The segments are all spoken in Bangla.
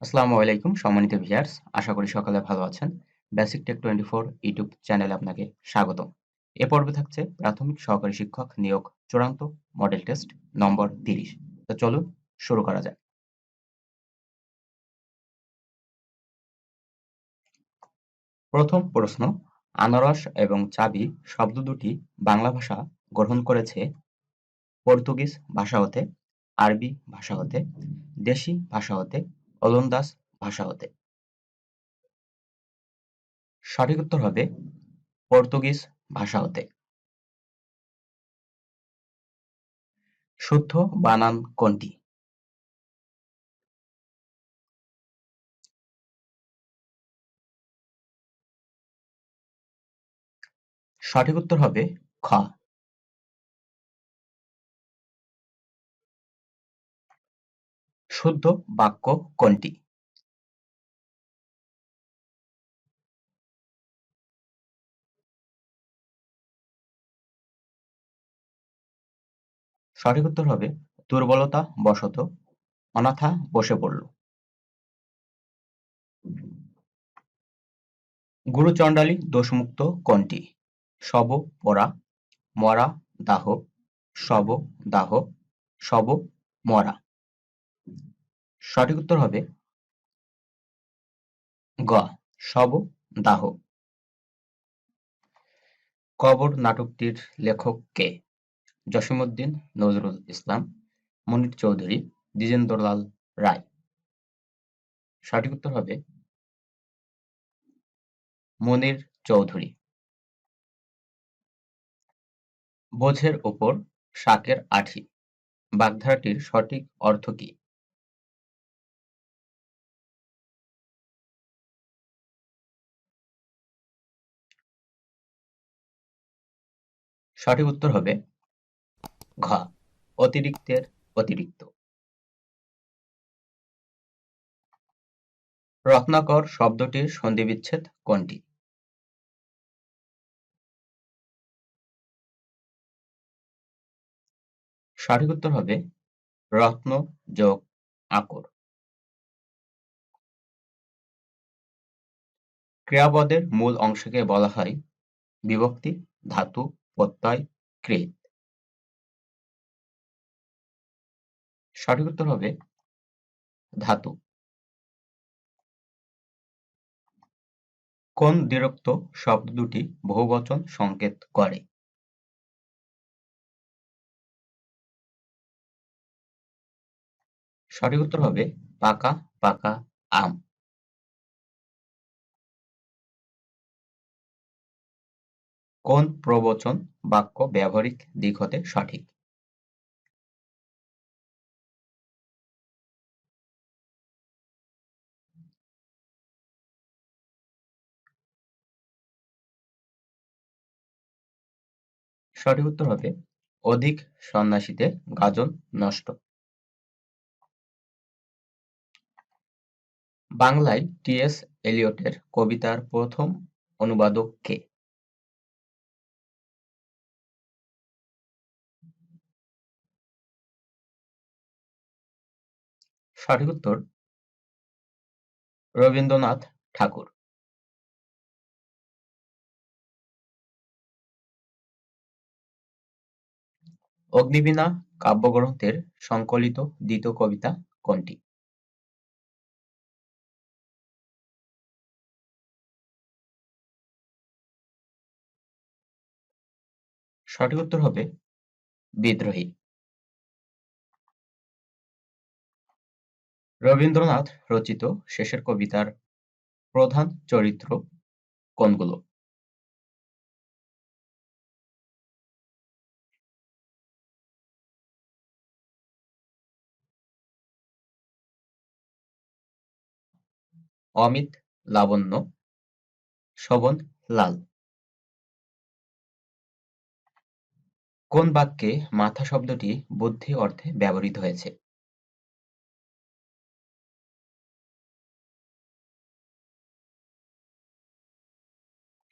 আসসালামু আলাইকুম সম্মানিত ভিউয়ার্স, আশা করি সকলে ভালো আছেন। BasicTech24 ইউটিউব চ্যানেলে আপনাকে স্বাগতম। এ পর্বে থাকছে প্রাথমিক সহকারী শিক্ষক নিয়োগ চূড়ান্ত মডেল টেস্ট নম্বর 30। তো চলুন শুরু করা যাক। প্রথম প্রশ্ন, আনারস এবং চাবি শব্দ দুটি বাংলা ভাষা গ্রহণ করেছে পর্তুগিজ ভাষা হতে, আরবি ভাষা হতে, দেশি ভাষা হতে, ওলন্দাজ ভাষা হতে। সঠিক উত্তর হবে পর্তুগিজ ভাষা হতে। শুদ্ধ বানান কোনটি? সঠিক উত্তর হবে খ। শুদ্ধ বাক্য কোনটি? সঠিক উত্তর হবে দুর্বলতা বশত অনাথা বসে পড়ল। গুরুচণ্ডালী দোষমুক্ত কোনটি? শব পড়া, মরা দাহ, শব দাহ, শব মরা। সঠিক উত্তর হবে গ, শব দাহ। কবর নাটকটির লেখক কে? জসীমউদ্দিন নজরুল ইসলাম, মুনির চৌধুরী, দ্বিজেন্দ্রলাল রায়। সঠিক উত্তর হবে মুনির চৌধুরী। বোঝের ওপর শাকের আঁঠি বাগধারাটির সঠিক অর্থ কী? সঠিক উত্তর হবে ঘ, অতিরিক্তের অতিরিক্ত। রত্নাকর শব্দটির সন্ধিবিচ্ছেদ কোনটি? সঠিক উত্তর হবে রত্ন যোগ আকর। ক্রিয়াপদের মূল অংশকে বলা হয় বিভক্তি, ধাতু, প্রত্যয়, কৃৎ। সঠিক উত্তর হবে ধাতু। কোন দ্বিরুক্ত শব্দ দুটি বহুবচন সংকেত করে? সঠিক উত্তর হবে পাকা পাকা আম। কোন প্রবচন বাক্য ব্যবহারিক দিক হতে সঠিক? সঠিক উত্তর হবে অধিক সন্ন্যাসীতে গাজন নষ্ট। বাংলায় টি.এস. এলিয়টের কবিতার প্রথম অনুবাদক কে? সঠিক উত্তর রবীন্দ্রনাথ ঠাকুর। অগ্নিবীণা কাব্যগ্রন্থের সংকলিত দ্বিতীয় কবিতা কোনটি? সঠিক উত্তর হবে বিদ্রোহী। রবীন্দ্রনাথ রচিত শেষের কবিতার প্রধান চরিত্র কোনগুলো? অমিত, লাবণ্য, শোভন, লাল। কোন বাক্যে মাথা শব্দটি বুদ্ধি অর্থে ব্যবহৃত হয়েছে?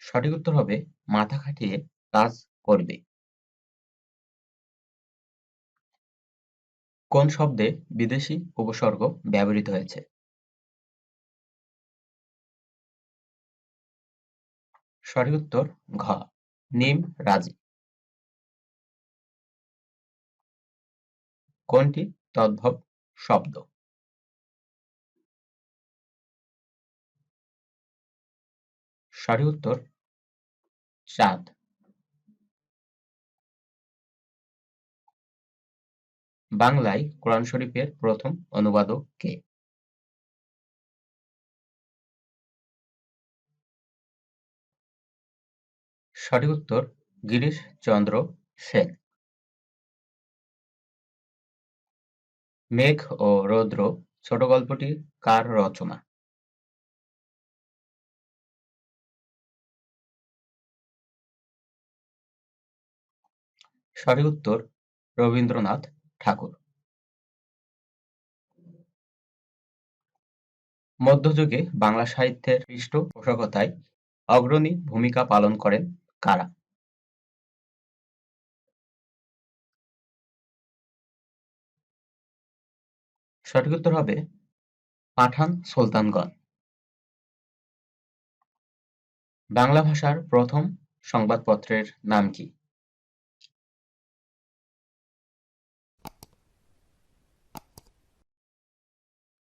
সঠিক উত্তর হবে মাথা খাটিয়ে কাজ করবে। কোন শব্দে বিদেশি উপসর্গ ব্যবহৃত হয়েছে? সঠিক উত্তর ঘ নিম রাজি। কোনটি তদ্ভব শব্দ? সঠিক উত্তর চাঁদ। বাংলায় কোরআন শরীফের প্রথম অনুবাদক কে? সঠিক উত্তর গিরিশ চন্দ্র সেন। মেঘ ও রৌদ্র ছোট গল্পটি কার রচনা? সঠিক উত্তর রবীন্দ্রনাথ ঠাকুর। মধ্যযুগে বাংলা সাহিত্যের পৃষ্ঠপোষকতায় অগ্রণী ভূমিকা পালন করেন কারা? সঠিক উত্তর হবে পাঠান সুলতানগণ। বাংলা ভাষার প্রথম সংবাদপত্রের নাম কি?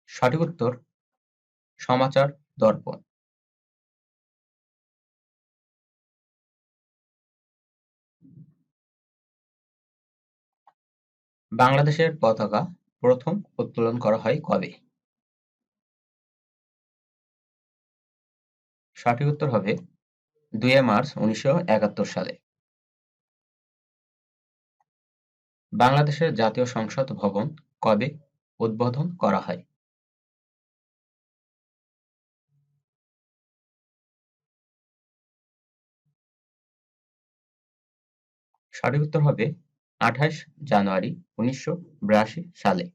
সঠিক উত্তর সমাচার দর্পণ। বাংলাদেশের পতাকা প্রথম উত্তোলন করা হয় কবে? সঠিক উত্তর হবে 2 মার্চ 1971 সালে। বাংলাদেশের জাতীয় সংসদ ভবন কবে উদ্বোধন করা হয়? সঠিক উত্তর হবে 28 জানুয়ারি 1982 সালে।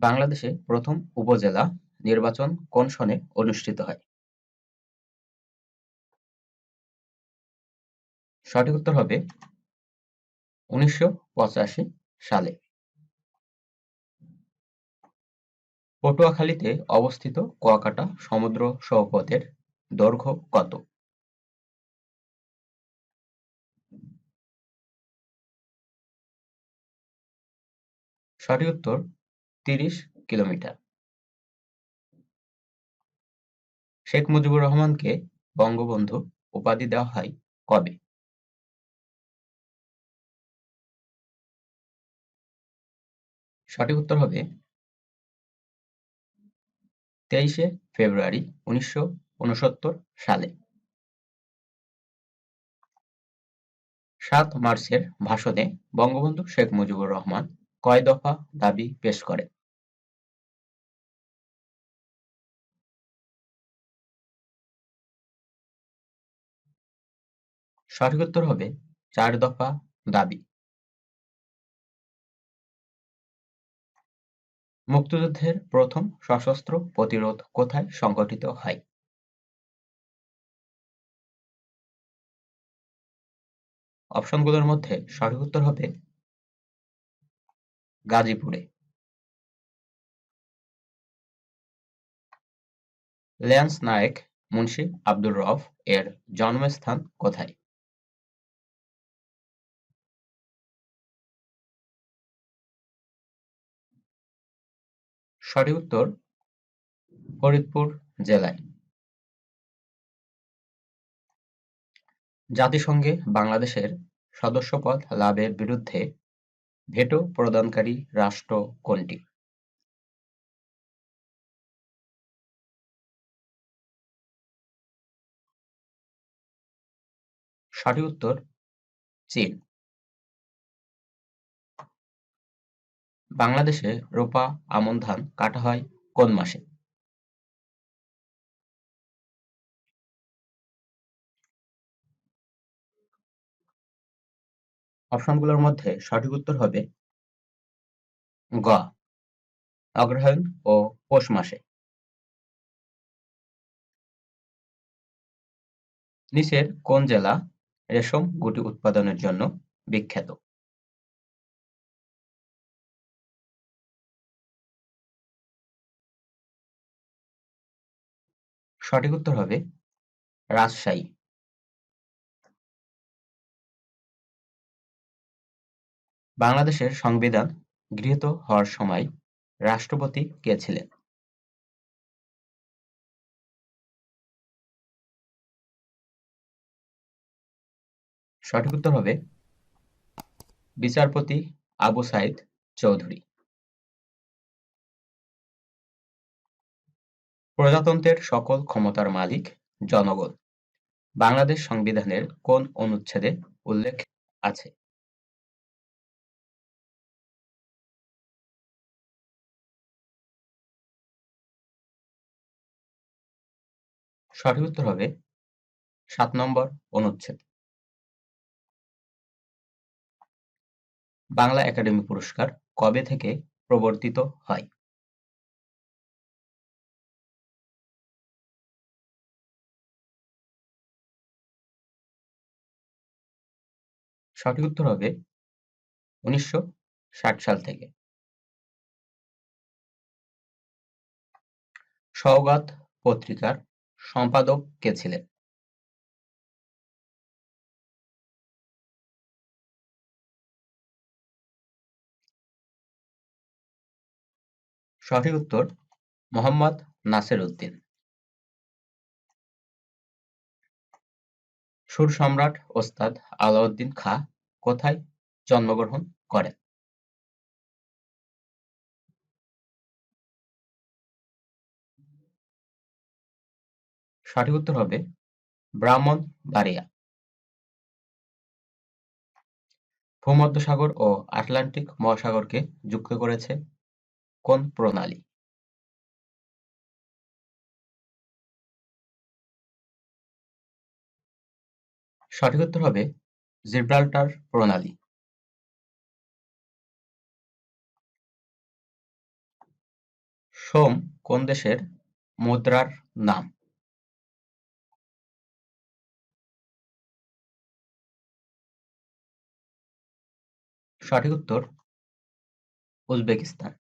বাংলাদেশে প্রথম উপজেলা নির্বাচন কোন সনে অনুষ্ঠিত হয়? সঠিক উত্তর হবে 1985 সালে। পটুয়াখালীতে অবস্থিত কুয়াকাটা সমুদ্র সৈকতের দৈর্ঘ্য কত? সঠিক উত্তর 30 কিলোমিটার। শেখ মুজিবুর রহমানকে বঙ্গবন্ধু উপাধি দেওয়া হয় কবে? সঠিক উত্তর হবে 23 ফেব্রুয়ারি 1969 সালে। 7 মার্চের ভাষণে বঙ্গবন্ধু শেখ মুজিবুর রহমান কয় দফা দাবি পেশ করেন? সঠিক উত্তর হবে 4 দফা দাবি। মুক্তিযুদ্ধের প্রথম সশস্ত্র প্রতিরোধ কোথায় সংঘটিত হয়? অপশনগুলোর মধ্যে সঠিক উত্তর হবে গাজীপুরে। ল্যান্স নায়েক মুন্সি আব্দুর রউফ এর জন্মস্থান কোথায়? সঠিক উত্তর ফরিদপুর জেলায়। জাতিসংঘে বাংলাদেশের সদস্যপদ লাভের বিরুদ্ধে ভেটো প্রদানকারী রাষ্ট্র কোনটি? সঠিক উত্তর চীন। বাংলাদেশে রোপা আমন ধান কাটা হয় কোন মাসে? অপশনগুলোর মধ্যে সঠিক উত্তর হবে গ অগ্রহায়ণ ও পৌষ মাসে। নিচের কোন জেলা রেশম গুটি উৎপাদনের জন্য বিখ্যাত? সঠিক উত্তর হবে রাজশাহী। বাংলাদেশের সংবিধান গৃহীত হওয়ার সময় রাষ্ট্রপতি কে ছিলেন? সঠিক উত্তর হবে বিচারপতি আবু সাইদ চৌধুরী। প্রজাতন্ত্রের সকল ক্ষমতার মালিক জনগণ বাংলাদেশ সংবিধানের কোন অনুচ্ছেদে উল্লেখ আছে? সঠিক উত্তর হবে ৭ নম্বর অনুচ্ছেদ। বাংলা একাডেমি পুরস্কার কবে থেকে প্রবর্তিত হয়? সঠিক উত্তর হবে ১৯৬০ সাল থেকে। সওগাত পত্রিকার সম্পাদক কে ছিলেন? সঠিক উত্তর মোহাম্মদ নাসির উদ্দিন। সুর সম্রাট ওস্তাদ আলাউদ্দিন খাঁ কোথায় জন্মগ্রহণ করেন? সঠিক উত্তর হবে ব্রাহ্মণবাড়িয়া। ভূমধ্যসাগর ও আটলান্টিক মহাসাগরকে যুক্ত করেছে কোন প্রণালী? সঠিক উত্তর হবে জিব্রাল্টার প্রণালী। সোম কোন দেশের মুদ্রার নাম? সঠিক উত্তর উজবেকিস্তান।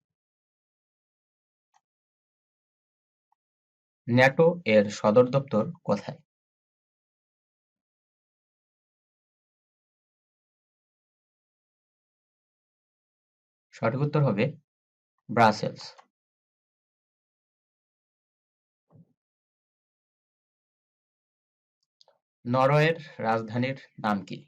ন্যাটো এর সদর দপ্তর কোথায়? সঠিক উত্তর হবে ব্রাসেলস। নরওয়ের রাজধানীর নাম কি?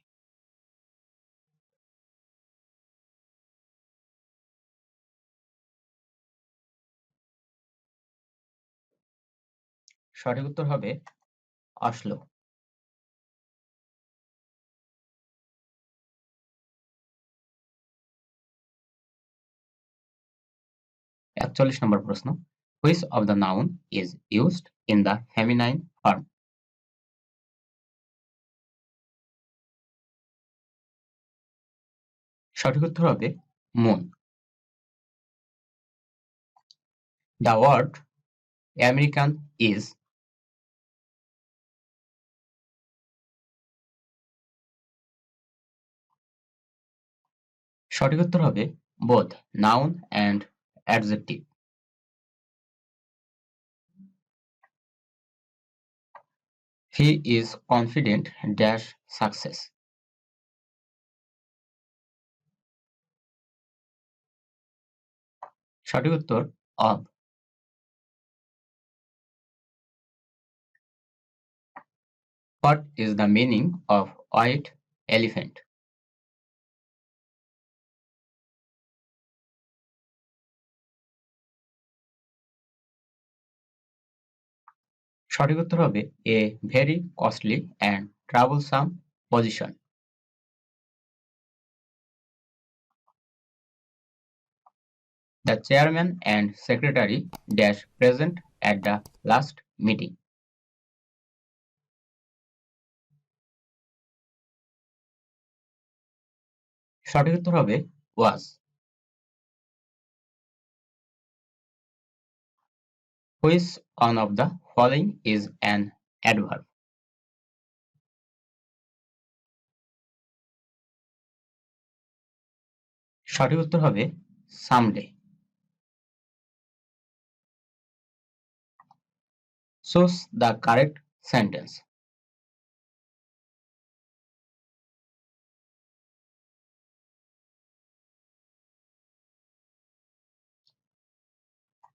সঠিক উত্তর হবে অসলো। একচল্লিশ নম্বর প্রশ্ন, which of the noun is used in the feminine form? সঠিক উত্তর হবে moon. The word American is? সঠিক উত্তর হবে both noun and adjective. He is confident dash success. সঠিক উত্তর of. What is the meaning of white elephant? সঠিক উত্তর হবে a very costly and troublesome position. The chairman and secretary dash present at the last meeting. সঠিক উত্তর হবে was. Which one of the following is an adverb? সঠিক উত্তর হবে someday. Choose the correct sentence.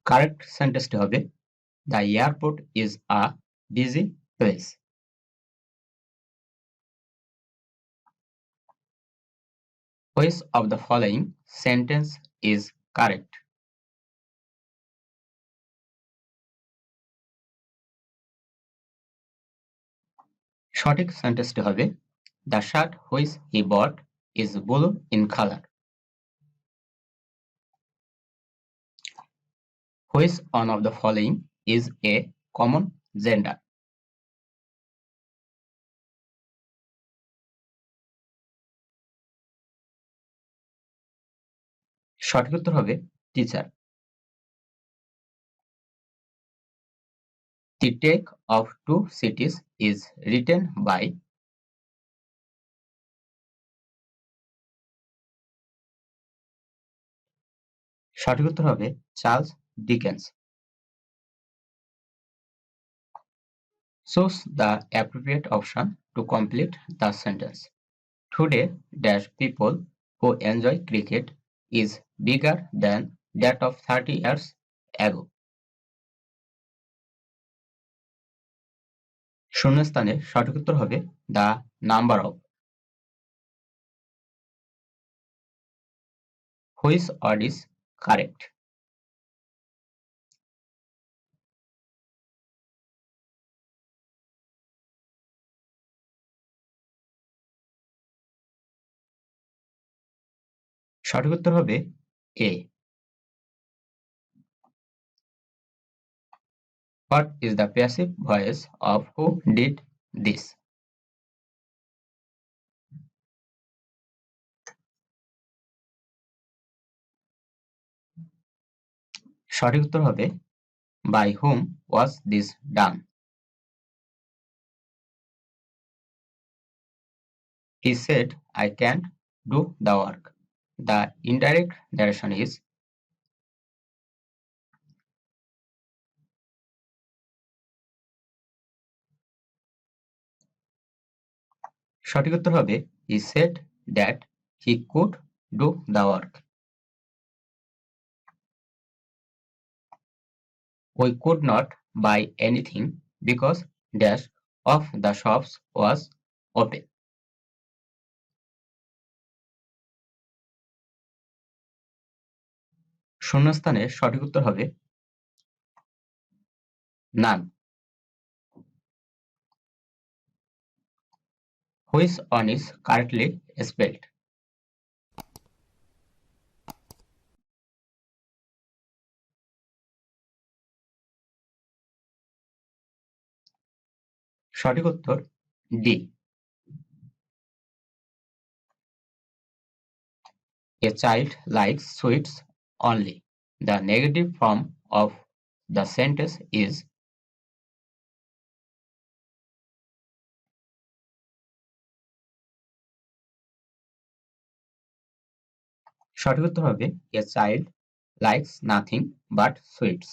Correct সেন্টেন্সটি হবে the airport is a busy place. Which of the following sentence is correct? সঠিক সেন্টেন্সটি হবে the shirt which he bought is blue in colour. Which one of the following is a common gender? সঠিক উত্তর হবে teacher. The take of two cities is written by সঠিক উত্তর হবে Charles Dickens. Choose the appropriate option to complete the sentence. Today, dash people who enjoy cricket is bigger than that of 30 years ago. শূন্যস্থানে সঠিক উত্তর হবে the number of. Which word is correct? সঠিক উত্তর হবে A. What is the passive voice of who did this? সঠিক উত্তর হবে by whom was this done? He said, I can't do the work. The indirect narration is সঠিক উত্তর হবে he said that he could do the work. We could not buy anything because dash of the shops was open. শূন্যস্থানে সঠিক উত্তর হবে none. Which one is correctly spelled? সঠিক উত্তর D. A child likes sweets only. The negative form of the sentence is সঠিক উত্তর হবে a child likes nothing but sweets.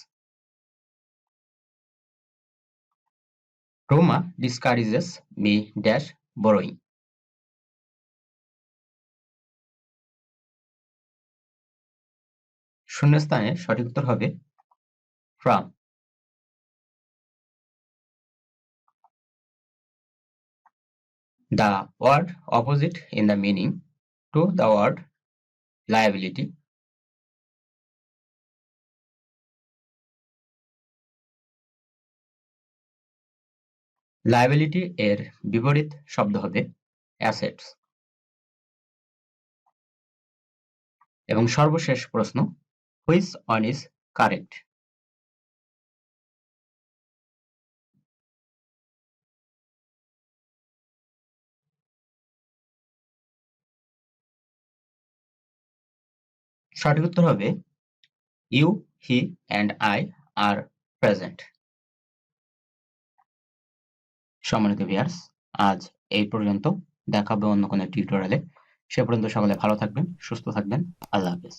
Roma discourages me dash borrowing. শূন্যস্থানে সঠিক উত্তর হবে from. The word opposite in the meaning to the word liability. Liability এর বিপরীত শব্দ হবে assets. এবং সর্বশেষ প্রশ্ন which one is correct? সঠিক উত্তর হবে you, he and I are present. সম্মানিত ভিউয়ার্স, আজ এই পর্যন্ত। দেখা হবে অন্য কোনো টিউটোরিয়ালে। সে পর্যন্ত সকলে ভালো থাকবেন, সুস্থ থাকবেন। আল্লাহ হাফেজ।